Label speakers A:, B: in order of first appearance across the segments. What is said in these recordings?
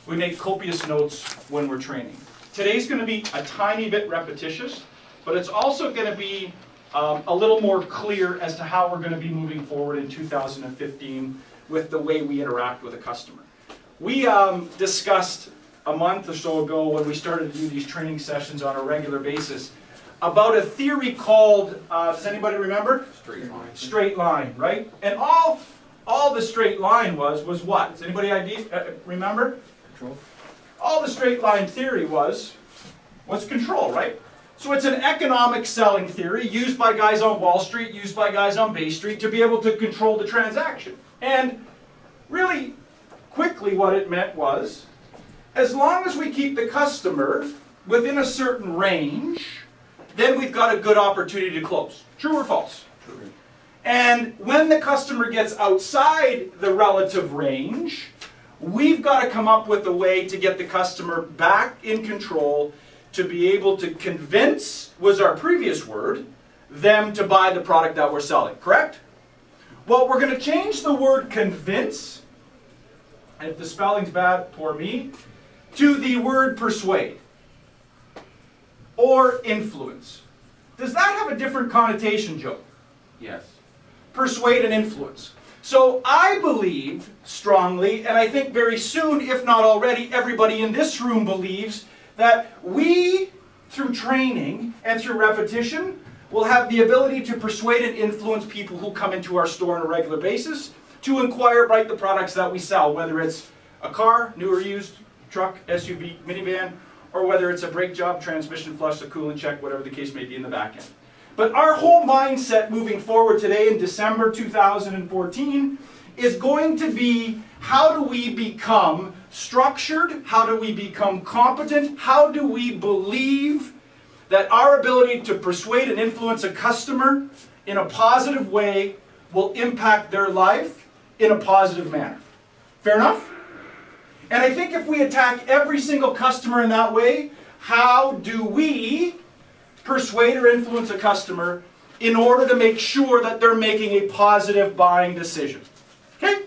A: We make copious notes when we're training. Today's going to be a tiny bit repetitious, but it's also going to be a little more clear as to how we're going to be moving forward in 2015 with the way we interact with a customer. We discussed a month or so ago when we started to do these training sessions on a regular basis about a theory called, does anybody remember?
B: Straight line.
A: Straight line, right? And all the straight line was what? Does anybody remember?
B: Control.
A: All the straight line theory was control, right? So it's an economic selling theory used by guys on Wall Street, used by guys on Bay Street to be able to control the transaction. And really quickly what it meant was, as long as we keep the customer within a certain range, then we've got a good opportunity to close. True or false?
B: True.
A: And when the customer gets outside the relative range, we've got to come up with a way to get the customer back in control to be able to convince, was our previous word, them to buy the product that we're selling, correct? Well, we're going to change the word convince, and if the spelling's bad, poor me, to the word persuade or influence. Does that have a different connotation, Joe?
B: Yes.
A: Persuade and influence. So I believe strongly, and I think very soon, if not already, everybody in this room believes that we, through training and through repetition, will have the ability to persuade and influence people who come into our store on a regular basis to inquire about the products that we sell, whether it's a car, new or used, truck, SUV, minivan, or whether it's a brake job, transmission flush, a coolant check, whatever the case may be in the back end. But our whole mindset moving forward today in December 2014 is going to be, how do we become structured? How do we become competent? How do we believe that our ability to persuade and influence a customer in a positive way will impact their life in a positive manner? Fair enough? And I think if we attack every single customer in that way, how do we persuade or influence a customer in order to make sure that they're making a positive buying decision? Okay?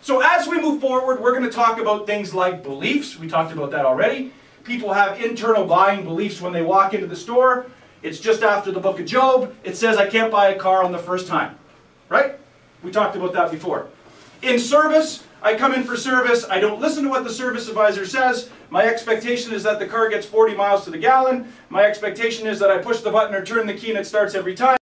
A: So as we move forward, we're going to talk about things like beliefs. We talked about that already. People have internal buying beliefs when they walk into the store. It's just after the book of Job. It says, I can't buy a car on the first time. Right? We talked about that before. In service, I come in for service. I don't listen to what the service advisor says. My expectation is that the car gets 40 miles to the gallon. My expectation is that I push the button or turn the key and it starts every time.